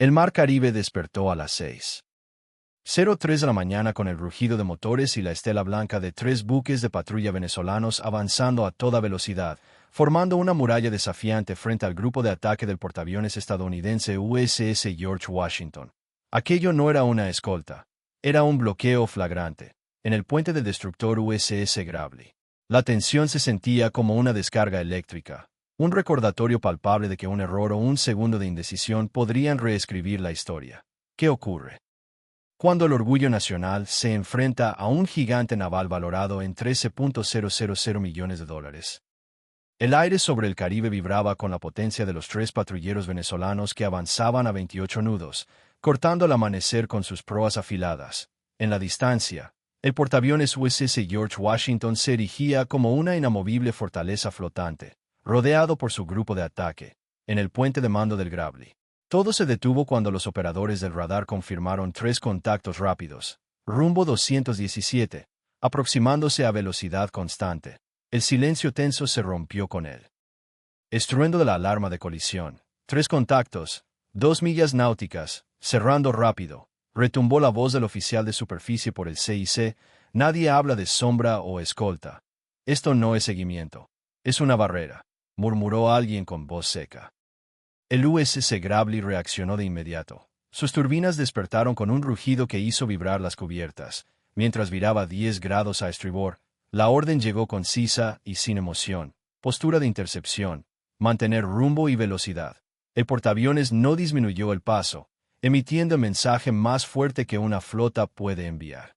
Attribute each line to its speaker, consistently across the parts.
Speaker 1: El mar Caribe despertó a las 6:03 de la mañana con el rugido de motores y la estela blanca de 3 buques de patrulla venezolanos avanzando a toda velocidad, formando una muralla desafiante frente al grupo de ataque del portaaviones estadounidense USS George Washington. Aquello no era una escolta, era un bloqueo flagrante, en el puente del destructor USS Gravely. La tensión se sentía como una descarga eléctrica, un recordatorio palpable de que un error o un segundo de indecisión podrían reescribir la historia. ¿Qué ocurre cuando el orgullo nacional se enfrenta a un gigante naval valorado en $13.000 millones? El aire sobre el Caribe vibraba con la potencia de los 3 patrulleros venezolanos que avanzaban a 28 nudos, cortando el amanecer con sus proas afiladas. En la distancia, el portaaviones USS George Washington se erigía como una inamovible fortaleza flotante, rodeado por su grupo de ataque, en el puente de mando del Gravely. Todo se detuvo cuando los operadores del radar confirmaron 3 contactos rápidos, rumbo 217, aproximándose a velocidad constante. El silencio tenso se rompió con el estruendo de la alarma de colisión. 3 contactos, 2 millas náuticas, cerrando rápido. Retumbó la voz del oficial de superficie por el CIC. Nadie habla de sombra o escolta. Esto no es seguimiento. Es una barrera, murmuró alguien con voz seca. El USS Gravely reaccionó de inmediato. Sus turbinas despertaron con un rugido que hizo vibrar las cubiertas. Mientras viraba 10 grados a estribor, la orden llegó concisa y sin emoción. Postura de intercepción. Mantener rumbo y velocidad. El portaaviones no disminuyó el paso, emitiendo el mensaje más fuerte que una flota puede enviar.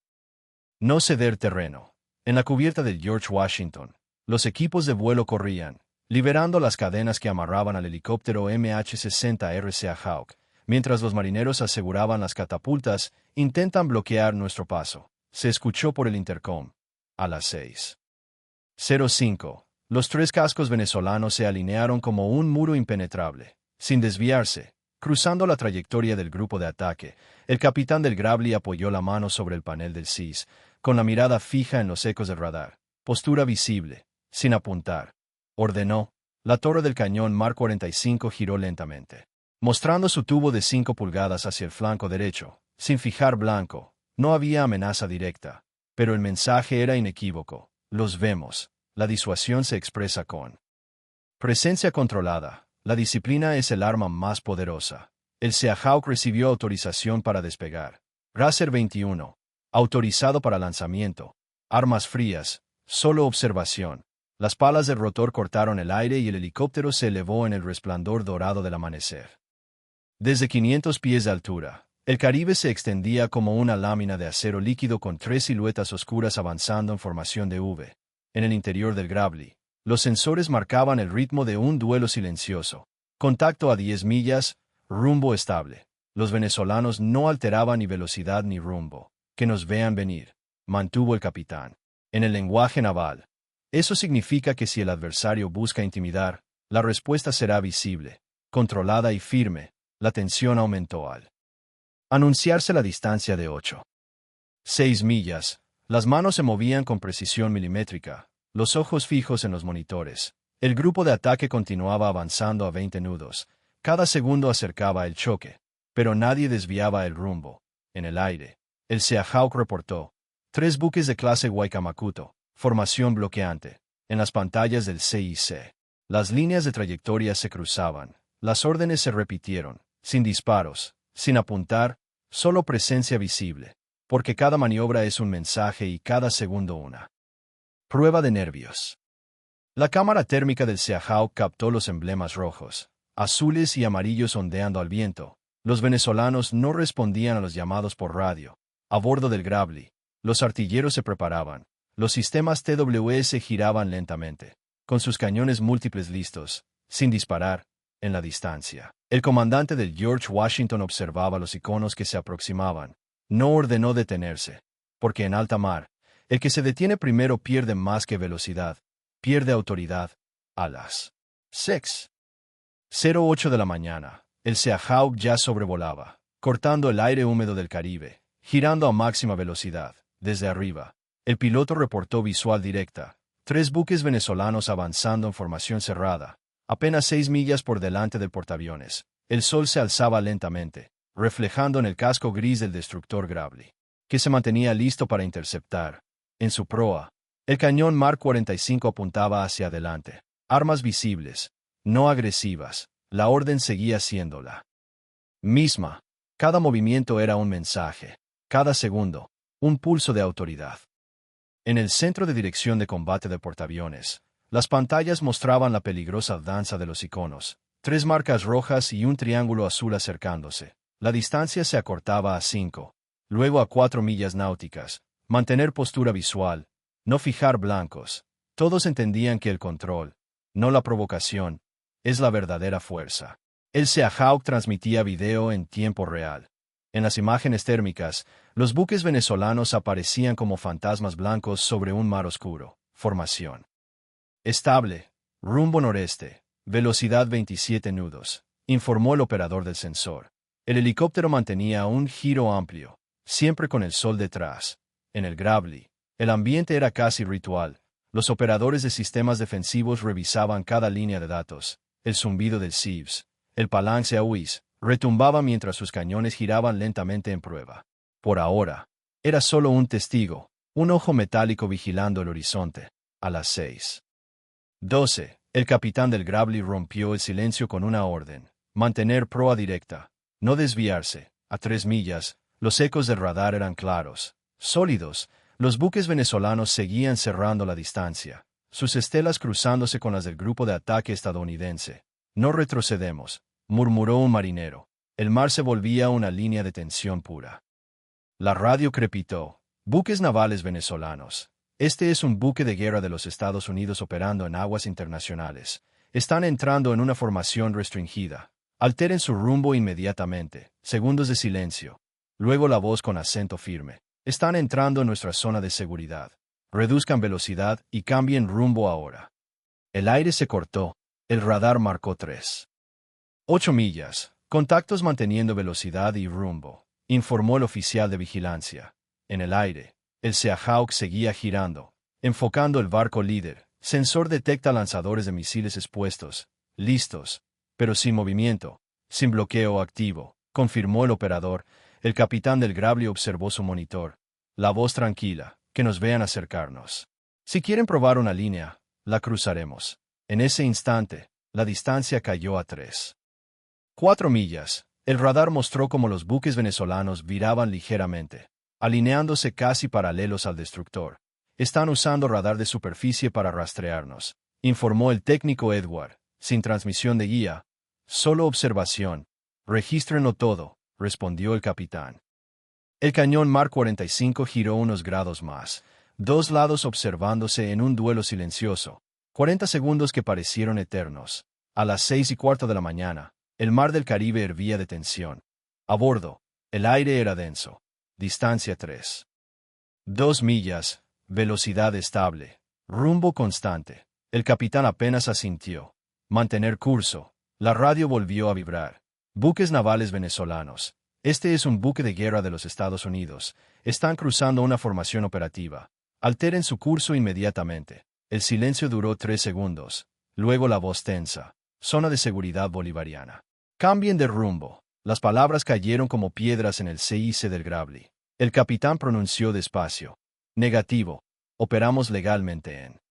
Speaker 1: No ceder terreno. En la cubierta del George Washington, los equipos de vuelo corrían, liberando las cadenas que amarraban al helicóptero MH-60 RCA Hawk, mientras los marineros aseguraban las catapultas. Intentan bloquear nuestro paso. Se escuchó por el intercom. A las 6:05, los 3 cascos venezolanos se alinearon como un muro impenetrable, sin desviarse, cruzando la trayectoria del grupo de ataque. El capitán del Gravely apoyó la mano sobre el panel del CIS, con la mirada fija en los ecos del radar. Postura visible, sin apuntar. Ordenó. La torre del cañón Mark 45 giró lentamente, mostrando su tubo de 5 pulgadas hacia el flanco derecho, sin fijar blanco. No había amenaza directa, pero el mensaje era inequívoco. Los vemos. La disuasión se expresa con presencia controlada. La disciplina es el arma más poderosa. El Seahawk recibió autorización para despegar. Racer 21. Autorizado para lanzamiento. Armas frías. Solo observación. Las palas del rotor cortaron el aire y el helicóptero se elevó en el resplandor dorado del amanecer. Desde 500 pies de altura, el Caribe se extendía como una lámina de acero líquido con 3 siluetas oscuras avanzando en formación de V. En el interior del Gravely, los sensores marcaban el ritmo de un duelo silencioso. Contacto a 10 millas, rumbo estable. Los venezolanos no alteraban ni velocidad ni rumbo. Que nos vean venir, mantuvo el capitán. En el lenguaje naval, eso significa que si el adversario busca intimidar, la respuesta será visible, controlada y firme. La tensión aumentó al anunciarse la distancia de 8,6 millas. Las manos se movían con precisión milimétrica, los ojos fijos en los monitores. El grupo de ataque continuaba avanzando a 20 nudos. Cada segundo acercaba el choque, pero nadie desviaba el rumbo. En el aire, el Seahawk reportó. 3 buques de clase Waikamakuto, formación bloqueante. En las pantallas del CIC, las líneas de trayectoria se cruzaban. Las órdenes se repitieron, sin disparos, sin apuntar, solo presencia visible, porque cada maniobra es un mensaje y cada segundo una prueba de nervios. La cámara térmica del Seahawk captó los emblemas rojos, azules y amarillos ondeando al viento. Los venezolanos no respondían a los llamados por radio. A bordo del Gravely, los artilleros se preparaban. Los sistemas TWS giraban lentamente, con sus cañones múltiples listos, sin disparar, en la distancia. El comandante del George Washington observaba los iconos que se aproximaban. No ordenó detenerse, porque en alta mar, el que se detiene primero pierde más que velocidad, pierde autoridad. A las 6:08 de la mañana, el Seahawk ya sobrevolaba, cortando el aire húmedo del Caribe, girando a máxima velocidad. Desde arriba, el piloto reportó visual directa. 3 buques venezolanos avanzando en formación cerrada, apenas 6 millas por delante del portaaviones. El sol se alzaba lentamente, reflejando en el casco gris del destructor Gravely, que se mantenía listo para interceptar. En su proa, el cañón Mark 45 apuntaba hacia adelante. Armas visibles, no agresivas. La orden seguía siendo la misma. Cada movimiento era un mensaje. Cada segundo, un pulso de autoridad. En el centro de dirección de combate de portaaviones, las pantallas mostraban la peligrosa danza de los iconos. 3 marcas rojas y un triángulo azul acercándose. La distancia se acortaba a 5, luego a 4 millas náuticas. Mantener postura visual, no fijar blancos. Todos entendían que el control, no la provocación, es la verdadera fuerza. El Seahawk transmitía video en tiempo real. En las imágenes térmicas, los buques venezolanos aparecían como fantasmas blancos sobre un mar oscuro. Formación estable, rumbo noreste, velocidad 27 nudos, informó el operador del sensor. El helicóptero mantenía un giro amplio, siempre con el sol detrás. En el Gravely, el ambiente era casi ritual. Los operadores de sistemas defensivos revisaban cada línea de datos. El zumbido del Sieves, el Palanque AUIS, retumbaba mientras sus cañones giraban lentamente en prueba. Por ahora, era solo un testigo, un ojo metálico vigilando el horizonte. A las 6:12, el capitán del Gravely rompió el silencio con una orden: mantener proa directa, no desviarse. A 3 millas, los ecos del radar eran claros, sólidos. Los buques venezolanos seguían cerrando la distancia, sus estelas cruzándose con las del grupo de ataque estadounidense. No retrocedemos, murmuró un marinero. El mar se volvía una línea de tensión pura. La radio crepitó. Buques navales venezolanos. Este es un buque de guerra de los Estados Unidos operando en aguas internacionales. Están entrando en una formación restringida. Alteren su rumbo inmediatamente. Segundos de silencio. Luego la voz con acento firme. Están entrando en nuestra zona de seguridad. Reduzcan velocidad y cambien rumbo ahora. El aire se cortó. El radar marcó 3,8 millas. Contactos manteniendo velocidad y rumbo, informó el oficial de vigilancia. En el aire, el Seahawk seguía girando, enfocando el barco líder. Sensor detecta lanzadores de misiles expuestos, listos, pero sin movimiento, sin bloqueo activo, confirmó el operador. El capitán del Gravely observó su monitor. La voz tranquila: que nos vean acercarnos. Si quieren probar una línea, la cruzaremos. En ese instante, la distancia cayó a 3,4 millas. El radar mostró cómo los buques venezolanos viraban ligeramente, alineándose casi paralelos al destructor. Están usando radar de superficie para rastrearnos, informó el técnico Edward, sin transmisión de guía, solo observación. Regístrenlo todo, respondió el capitán. El cañón Mark 45 giró unos grados más, 2 lados observándose en un duelo silencioso. 40 segundos que parecieron eternos. A las 6:15 de la mañana, el mar del Caribe hervía de tensión. A bordo, el aire era denso. Distancia 3,2 millas, velocidad estable, rumbo constante. El capitán apenas asintió. Mantener curso. La radio volvió a vibrar. Buques navales venezolanos. Este es un buque de guerra de los Estados Unidos. Están cruzando una formación operativa. Alteren su curso inmediatamente. El silencio duró 3 segundos. Luego la voz tensa. Zona de seguridad bolivariana. Cambien de rumbo. Las palabras cayeron como piedras en el CIC del Gravely. El capitán pronunció despacio. Negativo. Operamos legalmente en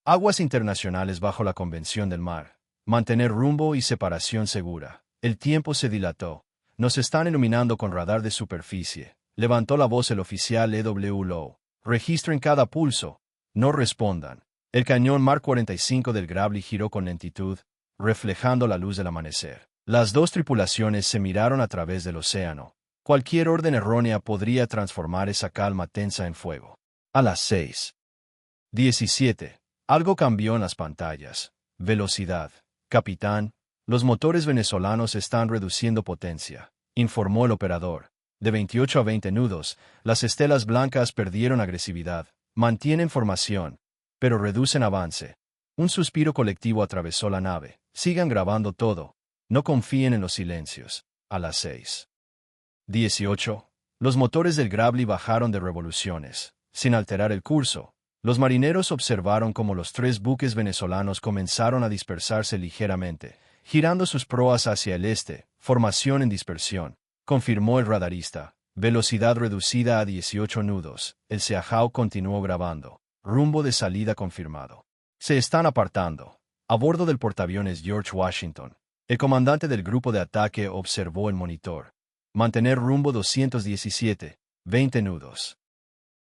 Speaker 1: aguas internacionales bajo la Convención del Mar. Mantener rumbo y separación segura. El tiempo se dilató. Nos están iluminando con radar de superficie. Levantó la voz el oficial E.W. Lowe. Registren cada pulso. No respondan. El cañón Mark 45 del Gravely giró con lentitud, reflejando la luz del amanecer. Las dos tripulaciones se miraron a través del océano. Cualquier orden errónea podría transformar esa calma tensa en fuego. A las 6:17, algo cambió en las pantallas. Velocidad. Capitán, los motores venezolanos están reduciendo potencia, informó el operador. De 28 a 20 nudos, las estelas blancas perdieron agresividad. Mantienen formación, pero reducen avance. Un suspiro colectivo atravesó la nave. Sigan grabando todo. No confíen en los silencios. A las 6:18, los motores del Gravely bajaron de revoluciones, sin alterar el curso. Los marineros observaron cómo los 3 buques venezolanos comenzaron a dispersarse ligeramente, girando sus proas hacia el este, formación en dispersión, confirmó el radarista. Velocidad reducida a 18 nudos. El Seahawk continuó grabando. Rumbo de salida confirmado. Se están apartando. A bordo del portaaviones George Washington. El comandante del grupo de ataque observó el monitor. Mantener rumbo 217, 20 nudos.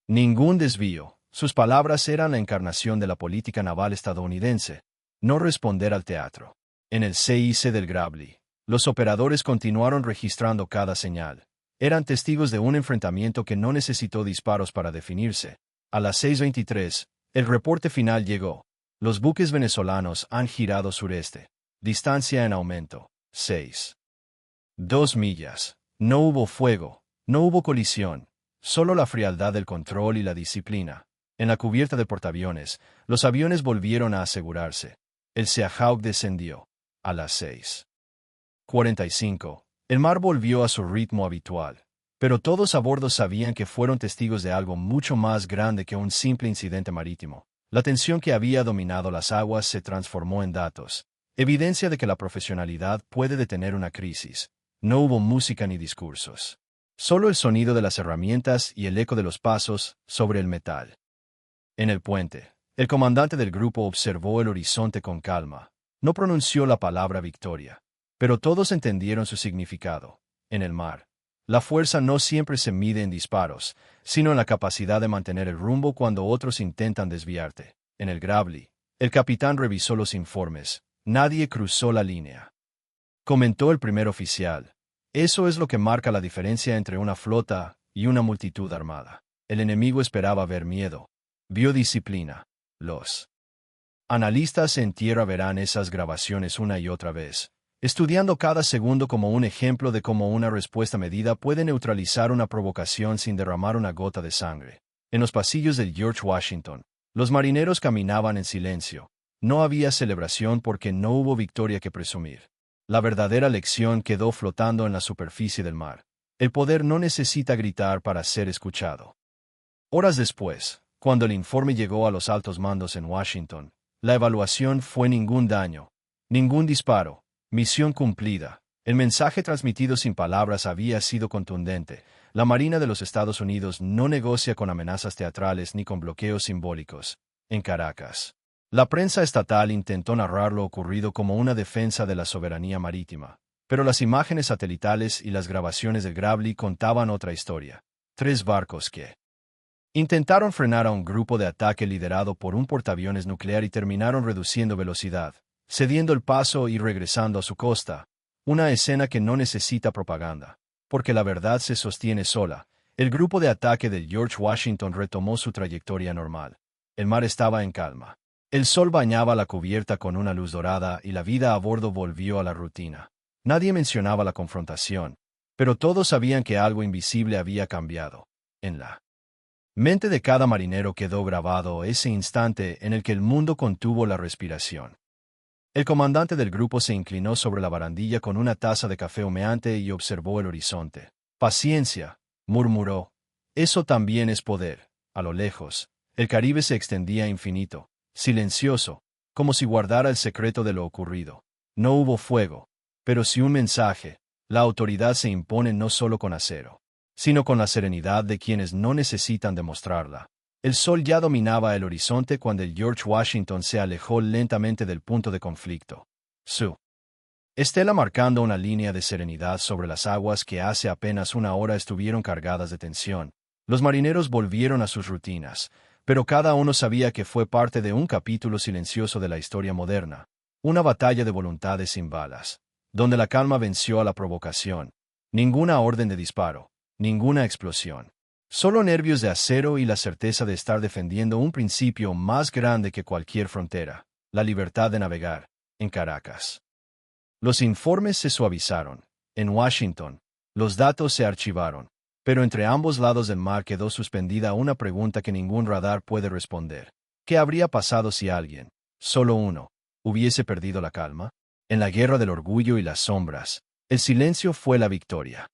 Speaker 1: Ningún desvío. Sus palabras eran la encarnación de la política naval estadounidense. No responder al teatro. En el CIC del Gravely, los operadores continuaron registrando cada señal. Eran testigos de un enfrentamiento que no necesitó disparos para definirse. A las 6:23, el reporte final llegó. Los buques venezolanos han girado sureste. Distancia en aumento. 6.2 millas. No hubo fuego. No hubo colisión. Solo la frialdad del control y la disciplina. En la cubierta del portaaviones, los aviones volvieron a asegurarse. El Seahawk descendió. A las 6:45, el mar volvió a su ritmo habitual. Pero todos a bordo sabían que fueron testigos de algo mucho más grande que un simple incidente marítimo. La tensión que había dominado las aguas se transformó en datos. Evidencia de que la profesionalidad puede detener una crisis. No hubo música ni discursos. Solo el sonido de las herramientas y el eco de los pasos sobre el metal. En el puente, el comandante del grupo observó el horizonte con calma. No pronunció la palabra victoria. Pero todos entendieron su significado. En el mar, la fuerza no siempre se mide en disparos, sino en la capacidad de mantener el rumbo cuando otros intentan desviarte. En el Gravely, el capitán revisó los informes. Nadie cruzó la línea. Comentó el primer oficial. Eso es lo que marca la diferencia entre una flota y una multitud armada. El enemigo esperaba ver miedo. Vio disciplina. Los analistas en tierra verán esas grabaciones una y otra vez, estudiando cada segundo como un ejemplo de cómo una respuesta medida puede neutralizar una provocación sin derramar una gota de sangre. En los pasillos del George Washington, los marineros caminaban en silencio. No había celebración porque no hubo victoria que presumir. La verdadera lección quedó flotando en la superficie del mar. El poder no necesita gritar para ser escuchado. Horas después, cuando el informe llegó a los altos mandos en Washington, la evaluación fue ningún daño, ningún disparo, misión cumplida. El mensaje transmitido sin palabras había sido contundente. La Marina de los Estados Unidos no negocia con amenazas teatrales ni con bloqueos simbólicos. En Caracas, la prensa estatal intentó narrar lo ocurrido como una defensa de la soberanía marítima, pero las imágenes satelitales y las grabaciones del Gravely contaban otra historia. 3 barcos que intentaron frenar a un grupo de ataque liderado por un portaaviones nuclear y terminaron reduciendo velocidad, cediendo el paso y regresando a su costa. Una escena que no necesita propaganda, porque la verdad se sostiene sola. El grupo de ataque del George Washington retomó su trayectoria normal. El mar estaba en calma. El sol bañaba la cubierta con una luz dorada y la vida a bordo volvió a la rutina. Nadie mencionaba la confrontación, pero todos sabían que algo invisible había cambiado. En la mente de cada marinero quedó grabado ese instante en el que el mundo contuvo la respiración. El comandante del grupo se inclinó sobre la barandilla con una taza de café humeante y observó el horizonte. Paciencia, murmuró. Eso también es poder. A lo lejos, el Caribe se extendía infinito, silencioso, como si guardara el secreto de lo ocurrido. No hubo fuego, pero sí un mensaje. La autoridad se impone no solo con acero, sino con la serenidad de quienes no necesitan demostrarla. El sol ya dominaba el horizonte cuando el George Washington se alejó lentamente del punto de conflicto. Su estela marcando una línea de serenidad sobre las aguas que hace apenas una hora estuvieron cargadas de tensión. Los marineros volvieron a sus rutinas, pero cada uno sabía que fue parte de un capítulo silencioso de la historia moderna, una batalla de voluntades sin balas, donde la calma venció a la provocación. Ninguna orden de disparo, ninguna explosión. Solo nervios de acero y la certeza de estar defendiendo un principio más grande que cualquier frontera, la libertad de navegar. En Caracas, los informes se suavizaron. En Washington, los datos se archivaron. Pero entre ambos lados del mar quedó suspendida una pregunta que ningún radar puede responder. ¿Qué habría pasado si alguien, solo uno, hubiese perdido la calma? En la guerra del orgullo y las sombras, el silencio fue la victoria.